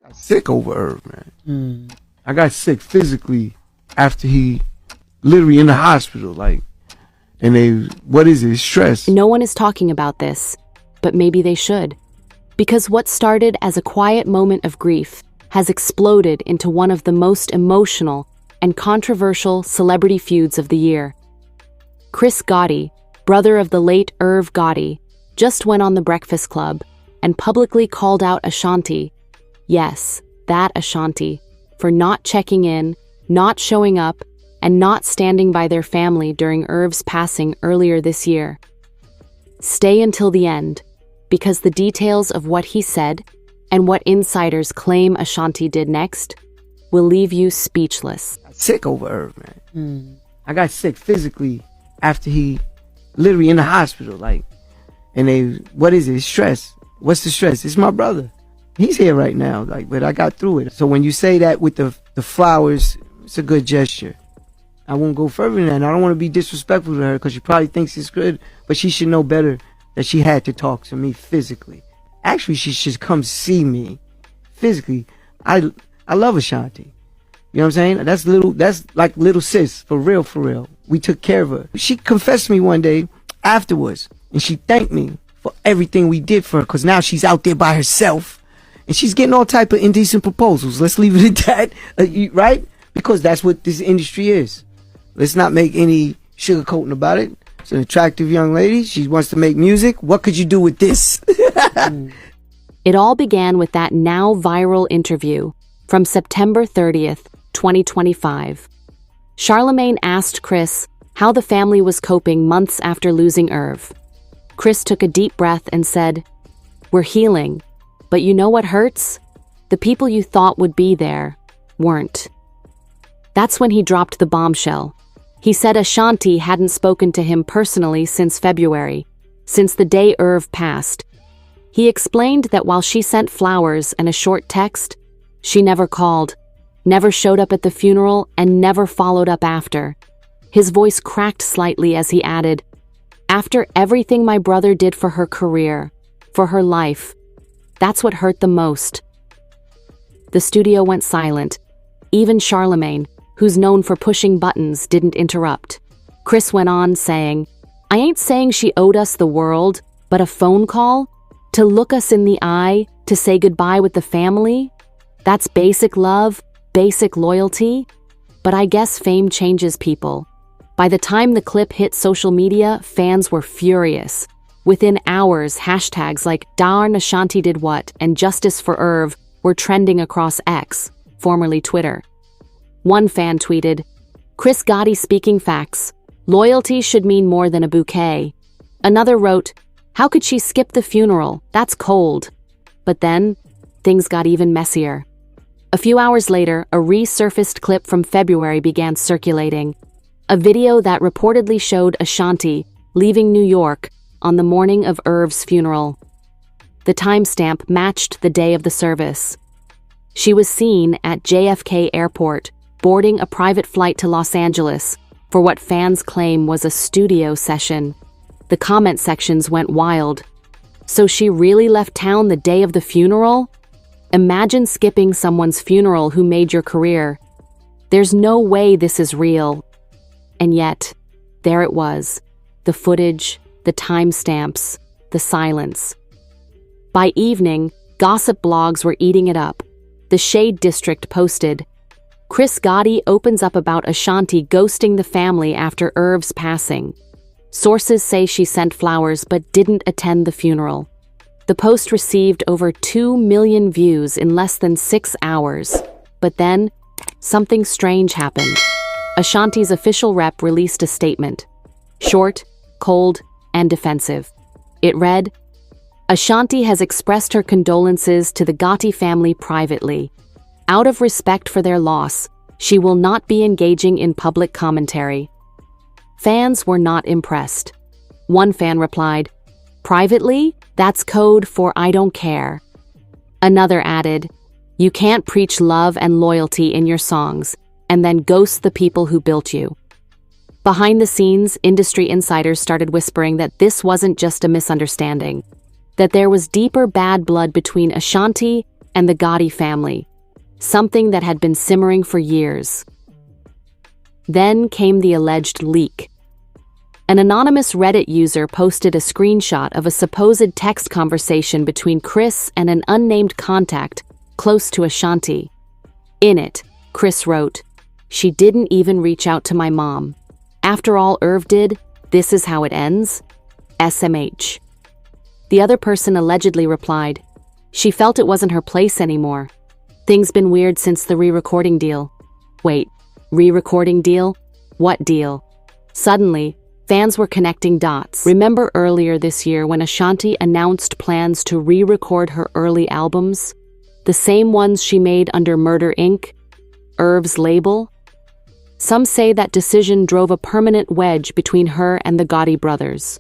got sick over Irv, man. I got sick physically after he literally in the hospital, like, and what is it? Stress. No one is talking about this, but maybe they should. Because what started as a quiet moment of grief has exploded into one of the most emotional and controversial celebrity feuds of the year. Chris Gotti, brother of the late Irv Gotti, just went on The Breakfast Club and publicly called out Ashanti, yes, that Ashanti, for not checking in, not showing up, and not standing by their family during Irv's passing earlier this year. Stay until the end, because the details of what he said and what insiders claim Ashanti did next will leave you speechless. I got sick over Irv, man. I got sick physically after he literally in the hospital, like, and what is it? Stress. What's the stress? It's my brother. He's here right now, like, but I got through it. So when you say that with the flowers, it's a good gesture. I won't go further than that. I don't want to be disrespectful to her because she probably thinks it's good, but she should know better that she had to talk to me physically. Actually, she should come see me physically. I love Ashanti. You know what I'm saying? That's like little sis, for real, for real. We took care of her. She confessed to me one day afterwards, and she thanked me for everything we did for her, because now she's out there by herself, and she's getting all type of indecent proposals. Let's leave it at that, right? Because that's what this industry is. Let's not make any sugarcoating about it. It's an attractive young lady. She wants to make music. What could you do with this? It all began with that now viral interview from September 30th, 2025. Charlemagne asked Chris how the family was coping months after losing Irv. Chris took a deep breath and said, "We're healing, but you know what hurts? The people you thought would be there weren't." That's when he dropped the bombshell. He said Ashanti hadn't spoken to him personally since February, since the day Irv passed. He explained that while she sent flowers and a short text, she never called, never showed up at the funeral, and never followed up after. His voice cracked slightly as he added, "After everything my brother did for her career, for her life, that's what hurt the most." The studio went silent. Even Charlemagne, who's known for pushing buttons, didn't interrupt. Chris went on saying, "I ain't saying she owed us the world, but a phone call? To look us in the eye, to say goodbye with the family? That's basic love, basic loyalty. But I guess fame changes people." By the time the clip hit social media, fans were furious. Within hours, hashtags like "Darn Ashanti did what" and "Justice for Irv" were trending across X, formerly Twitter. One fan tweeted, "Chris Gotti speaking facts. Loyalty should mean more than a bouquet." Another wrote, "How could she skip the funeral? That's cold." But then, things got even messier. A few hours later, a resurfaced clip from February began circulating. A video that reportedly showed Ashanti leaving New York on the morning of Irv's funeral. The timestamp matched the day of the service. She was seen at JFK Airport, boarding a private flight to Los Angeles for what fans claim was a studio session. The comment sections went wild. So she really left town the day of the funeral? Imagine skipping someone's funeral who made your career. There's no way this is real. And yet, there it was. The footage, the timestamps, the silence. By evening, gossip blogs were eating it up. The Shade District posted, "Chris Gotti opens up about Ashanti ghosting the family after Irv's passing. Sources say she sent flowers but didn't attend the funeral." The post received over 2 million views in less than 6 hours. But then, something strange happened. Ashanti's official rep released a statement. Short, cold, and defensive. It read, "Ashanti has expressed her condolences to the Gotti family privately. Out of respect for their loss, she will not be engaging in public commentary." Fans were not impressed. One fan replied, "Privately? That's code for I don't care." Another added, "You can't preach love and loyalty in your songs and then ghost the people who built you." Behind the scenes, industry insiders started whispering that this wasn't just a misunderstanding, that there was deeper bad blood between Ashanti and the Gotti family, something that had been simmering for years. Then came the alleged leak. An anonymous Reddit user posted a screenshot of a supposed text conversation between Chris and an unnamed contact close to Ashanti. In it, Chris wrote, "She didn't even reach out to my mom. After all Irv did, this is how it ends? SMH." The other person allegedly replied, "She felt it wasn't her place anymore. Things been weird since the re-recording deal." Wait, re-recording deal? What deal? Suddenly, fans were connecting dots. Remember earlier this year when Ashanti announced plans to re-record her early albums? The same ones she made under Murder Inc., Irv's label? Some say that decision drove a permanent wedge between her and the Gotti brothers.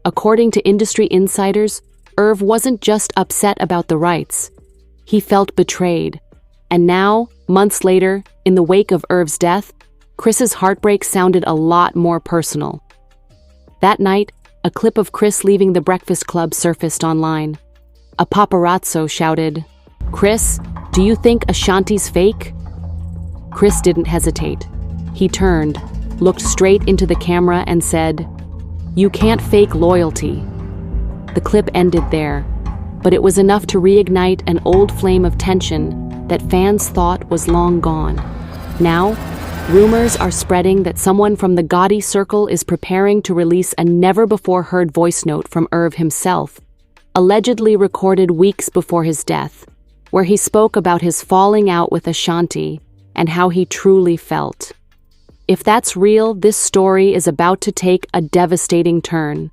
According to industry insiders, Irv wasn't just upset about the rights. He felt betrayed. And now, months later, in the wake of Irv's death, Chris's heartbreak sounded a lot more personal. That night, a clip of Chris leaving the Breakfast Club surfaced online. A paparazzo shouted, "Chris, do you think Ashanti's fake?" Chris didn't hesitate. He turned, looked straight into the camera and said, "You can't fake loyalty." The clip ended there, but it was enough to reignite an old flame of tension that fans thought was long gone. Now, rumors are spreading that someone from the Gotti circle is preparing to release a never-before-heard voice note from Irv himself, allegedly recorded weeks before his death, where he spoke about his falling out with Ashanti and how he truly felt. If that's real, this story is about to take a devastating turn.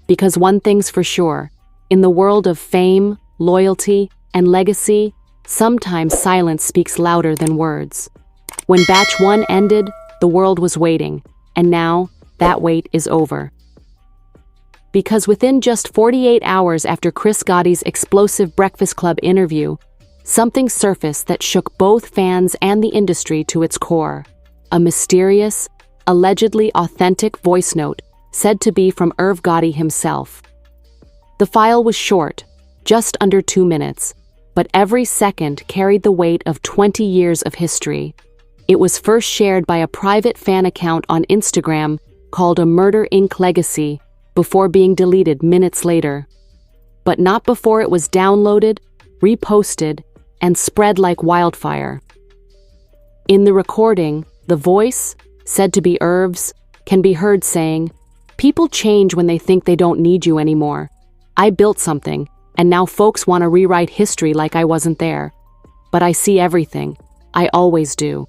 Because one thing's for sure, in the world of fame, loyalty, and legacy, sometimes silence speaks louder than words. When Batch 1 ended, the world was waiting, and now that wait is over. Because within just 48 hours after Chris Gotti's explosive Breakfast Club interview, something surfaced that shook both fans and the industry to its core. A mysterious, allegedly authentic voice note said to be from Irv Gotti himself. The file was short, just under 2 minutes, but every second carried the weight of 20 years of history. It was first shared by a private fan account on Instagram called a Murder Inc. Legacy before being deleted minutes later. But not before it was downloaded, reposted, and spread like wildfire. In the recording, the voice, said to be Irv's, can be heard saying, "People change when they think they don't need you anymore. I built something, and now folks want to rewrite history like I wasn't there. But I see everything. I always do."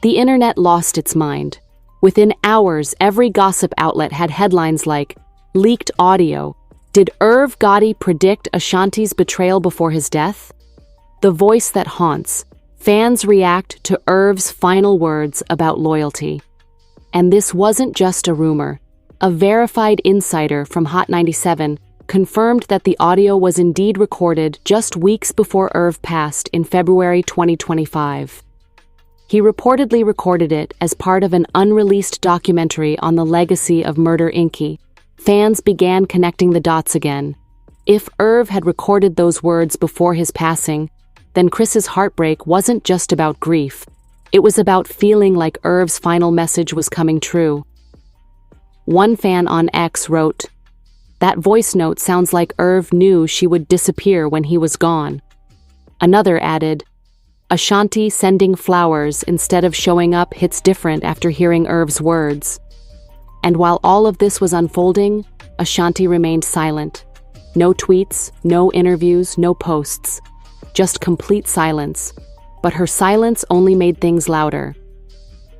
The internet lost its mind. Within hours, every gossip outlet had headlines like, "Leaked audio. Did Irv Gotti predict Ashanti's betrayal before his death?" The voice that haunts. Fans react to Irv's final words about loyalty. And this wasn't just a rumor. A verified insider from Hot 97 confirmed that the audio was indeed recorded just weeks before Irv passed in February 2025. He reportedly recorded it as part of an unreleased documentary on the legacy of Murder Inc. Fans began connecting the dots again. If Irv had recorded those words before his passing, then Chris's heartbreak wasn't just about grief. It was about feeling like Irv's final message was coming true. One fan on X wrote, "That voice note sounds like Irv knew she would disappear when he was gone." Another added, "Ashanti sending flowers instead of showing up hits different after hearing Irv's words." And while all of this was unfolding, Ashanti remained silent. No tweets, no interviews, no posts. Just complete silence. But her silence only made things louder.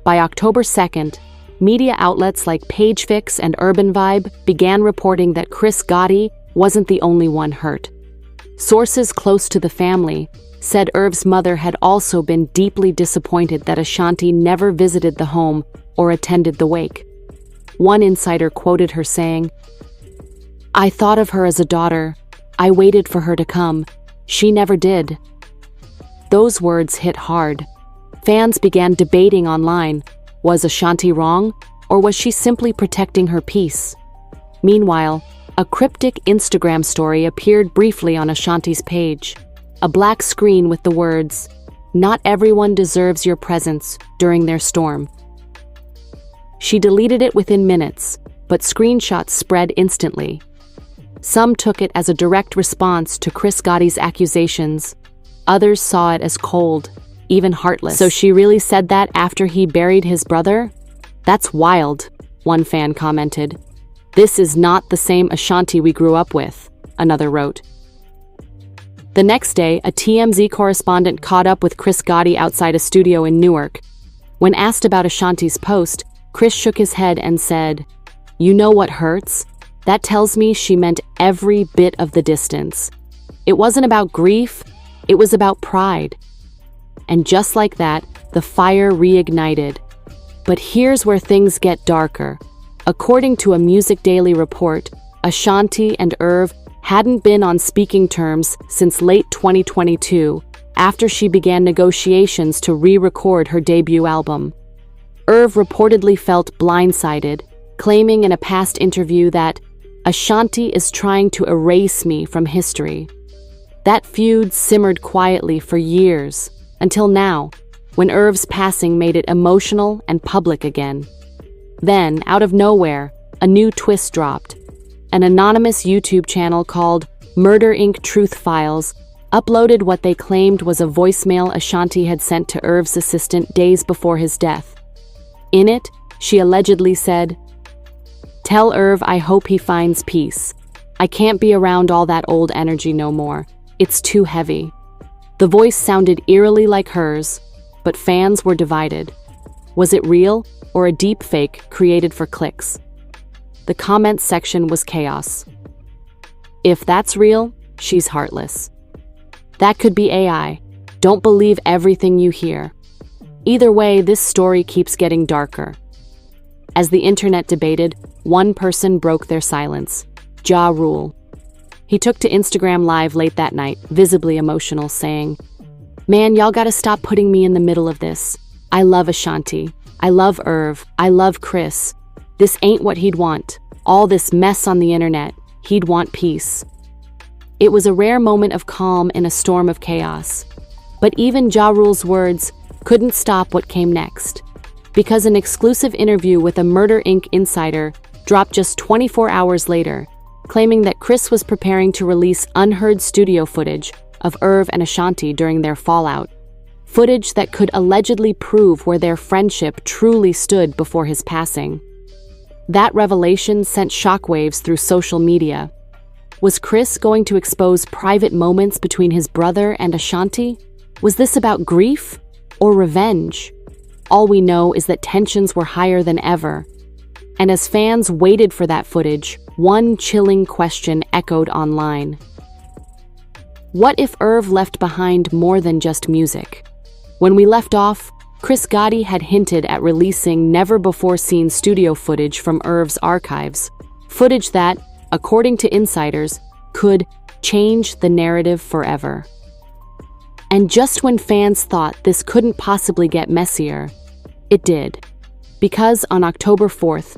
By October 2nd, media outlets like PageFix and Urban Vibe began reporting that Chris Gotti wasn't the only one hurt. Sources close to the family said Irv's mother had also been deeply disappointed that Ashanti never visited the home or attended the wake. One insider quoted her saying, "I thought of her as a daughter. I waited for her to come. She never did." Those words hit hard. Fans began debating online, was Ashanti wrong, or was she simply protecting her peace? Meanwhile, a cryptic Instagram story appeared briefly on Ashanti's page. a black screen with the words, "Not everyone deserves your presence," during their storm. She deleted it within minutes, but screenshots spread instantly. Some took it as a direct response to Chris Gotti's accusations. Others saw it as cold, even heartless. "So she really said that after he buried his brother? That's wild," one fan commented. "This is not the same Ashanti we grew up with," another wrote. The next day, a TMZ correspondent caught up with Chris Gotti outside a studio in Newark. When asked about Ashanti's post, Chris shook his head and said, "You know what hurts? That tells me she meant every bit of the distance. It wasn't about grief, it was about pride." And just like that, the fire reignited. But here's where things get darker. According to a Music Daily report, Ashanti and Irv hadn't been on speaking terms since late 2022, after she began negotiations to re-record her debut album. Irv reportedly felt blindsided, claiming in a past interview that Ashanti is trying to erase me from history. That feud simmered quietly for years, until now, when Irv's passing made it emotional and public again. Then, out of nowhere, a new twist dropped. An anonymous YouTube channel called Murder Inc. Truth Files uploaded what they claimed was a voicemail Ashanti had sent to Irv's assistant days before his death. In it, she allegedly said, "Tell Irv I hope he finds peace. I can't be around all that old energy no more. It's too heavy." The voice sounded eerily like hers, but fans were divided. Was it real or a deep fake created for clicks? The comments section was chaos. "If that's real, she's heartless." "That could be AI. Don't believe everything you hear." Either way, this story keeps getting darker. As the internet debated, one person broke their silence: Ja Rule. He took to Instagram Live late that night, visibly emotional, saying, "Man, y'all gotta stop putting me in the middle of this. I love Ashanti. I love Irv. I love Chris. This ain't what he'd want. All this mess on the internet. He'd want peace." It was a rare moment of calm in a storm of chaos. But even Ja Rule's words couldn't stop what came next, because an exclusive interview with a Murder Inc. insider dropped just 24 hours later, claiming that Chris was preparing to release unheard studio footage of Irv and Ashanti during their fallout, footage that could allegedly prove where their friendship truly stood before his passing. That revelation sent shockwaves through social media. Was Chris going to expose private moments between his brother and Ashanti? Was this about grief or revenge? All we know is that tensions were higher than ever. And as fans waited for that footage, one chilling question echoed online. What if Irv left behind more than just music? When we left off, Chris Gotti had hinted at releasing never-before-seen studio footage from Irv's archives, footage that, according to insiders, could change the narrative forever. And just when fans thought this couldn't possibly get messier, it did. Because on October 4th,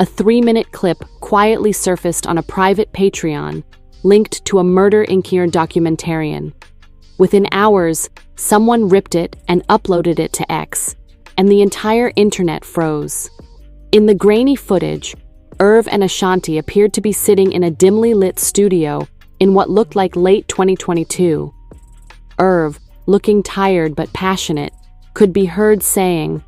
a 3-minute clip quietly surfaced on a private Patreon linked to a Murder Inc. documentarian. Within hours, someone ripped it and uploaded it to X, and the entire internet froze. In the grainy footage, Irv and Ashanti appeared to be sitting in a dimly lit studio in what looked like late 2022. Irv, looking tired but passionate, could be heard saying,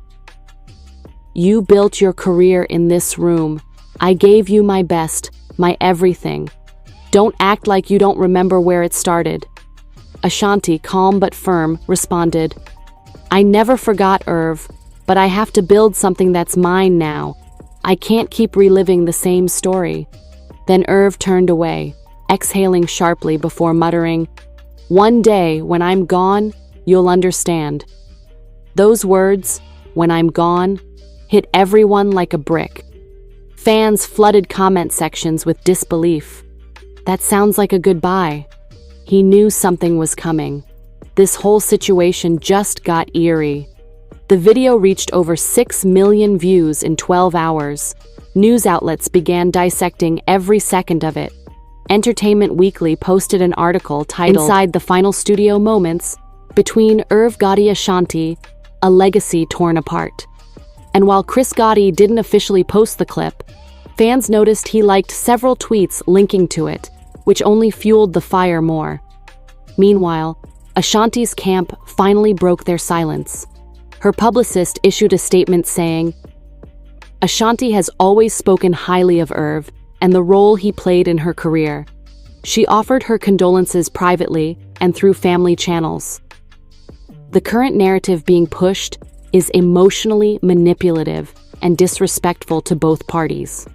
"You built your career in this room. I gave you my best, my everything. Don't act like you don't remember where it started." Ashanti, calm but firm, responded, "I never forgot, Irv, but I have to build something that's mine now. I can't keep reliving the same story." Then Irv turned away, exhaling sharply before muttering, "One day, when I'm gone, you'll understand." Those words, "when I'm gone," hit everyone like a brick. Fans flooded comment sections with disbelief. That sounds like a goodbye. He knew something was coming. This whole situation just got eerie. The video reached over 6 million views in 12 hours. News outlets began dissecting every second of it. Entertainment Weekly posted an article titled "Inside the Final Studio Moments Between Irv Gotti Ashanti, A Legacy Torn Apart." And while Chris Gotti didn't officially post the clip, fans noticed he liked several tweets linking to it, which only fueled the fire more. Meanwhile, Ashanti's camp finally broke their silence. Her publicist issued a statement saying, "Ashanti has always spoken highly of Irv and the role he played in her career. She offered her condolences privately and through family channels. The current narrative being pushed is emotionally manipulative and disrespectful to both parties.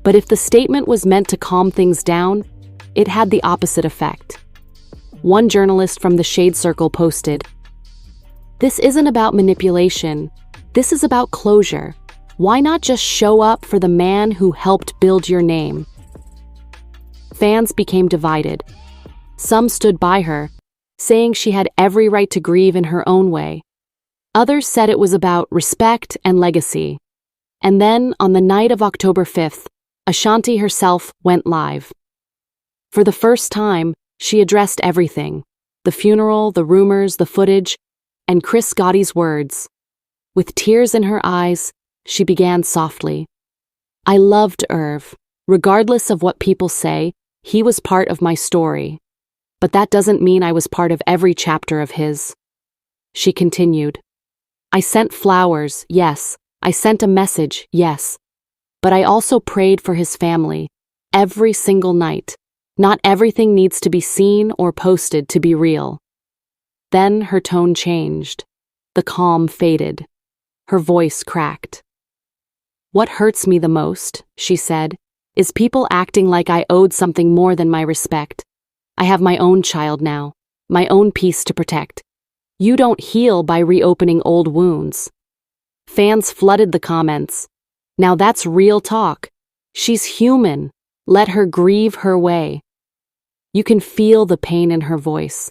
But if the statement was meant to calm things down, it had the opposite effect." One journalist from the Shade Circle posted, "This isn't about manipulation. This is about closure. Why not just show up for the man who helped build your name?" Fans became divided. Some stood by her, saying she had every right to grieve in her own way. Others said it was about respect and legacy. And then, on the night of October 5th, Ashanti herself went live. For the first time, she addressed everything: the funeral, the rumors, the footage, and Chris Gotti's words. With tears in her eyes, she began softly. "I loved Irv. Regardless of what people say, he was part of my story. But that doesn't mean I was part of every chapter of his." She continued, "I sent flowers, yes. I sent a message, yes. But I also prayed for his family, every single night. Not everything needs to be seen or posted to be real." Then her tone changed. The calm faded. Her voice cracked. "What hurts me the most," she said, "is people acting like I owed something more than my respect. I have my own child now, my own peace to protect. You don't heal by reopening old wounds." Fans flooded the comments. "Now that's real talk. She's human. Let her grieve her way." You can feel the pain in her voice.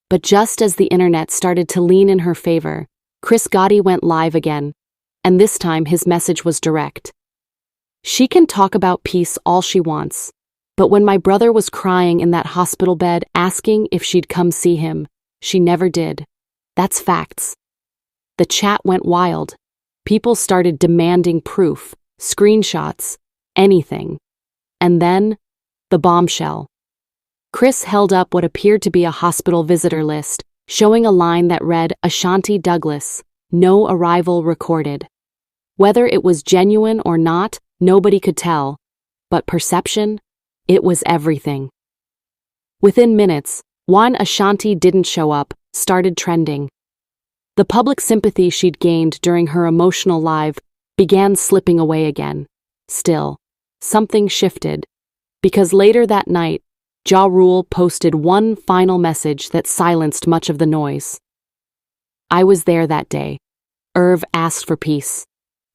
But just as the internet started to lean in her favor, Chris Gotti went live again, and this time his message was direct. "She can talk about peace all she wants, but when my brother was crying in that hospital bed asking if she'd come see him, she never did. That's facts." The chat went wild. People started demanding proof, screenshots, anything. And then, the bombshell. Chris held up what appeared to be a hospital visitor list, showing a line that read, "Ashanti Douglas, no arrival recorded." Whether it was genuine or not, nobody could tell. But perception? It was everything. Within minutes, one Ashanti didn't show up started trending. The public sympathy she'd gained during her emotional live began slipping away again. Still, something shifted, because later that night, Ja Rule posted one final message that silenced much of the noise. "I was there that day. Irv asked for peace.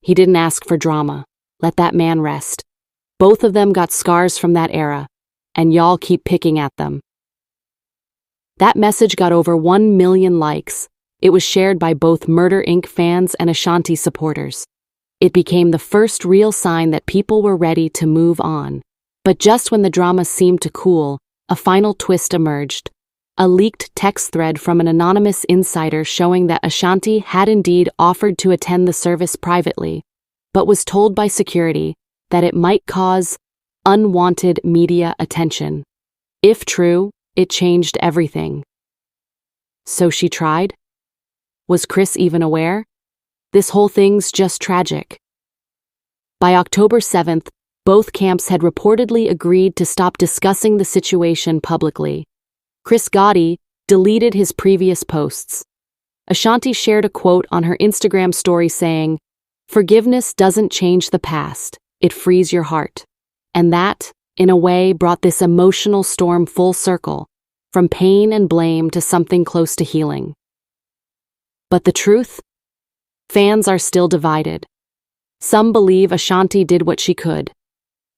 He didn't ask for drama. Let that man rest. Both of them got scars from that era, and y'all keep picking at them." That message got over 1 million likes. It was shared by both Murder Inc. fans and Ashanti supporters. It became the first real sign that people were ready to move on. But just when the drama seemed to cool, a final twist emerged. A leaked text thread from an anonymous insider showing that Ashanti had indeed offered to attend the service privately, but was told by security that it might cause unwanted media attention. If true, it changed everything. So she tried? Was Chris even aware? This whole thing's just tragic. By October 7th, both camps had reportedly agreed to stop discussing the situation publicly. Chris Gotti deleted his previous posts. Ashanti shared a quote on her Instagram story saying, "Forgiveness doesn't change the past, it frees your heart." And that, in a way, brought this emotional storm full circle, from pain and blame to something close to healing. But the truth? Fans are still divided. Some believe Ashanti did what she could.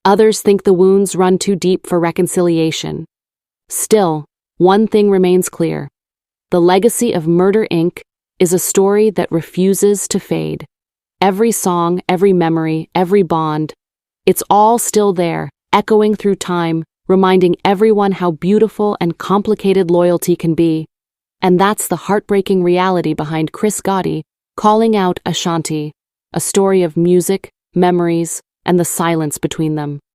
Others think the wounds run too deep for reconciliation. Still, one thing remains clear. The legacy of Murder Inc. is a story that refuses to fade. Every song, every memory, every bond, it's all still there, echoing through time, reminding everyone how beautiful and complicated loyalty can be. And that's the heartbreaking reality behind Chris Gotti calling out Ashanti, a story of music, memories, and the silence between them.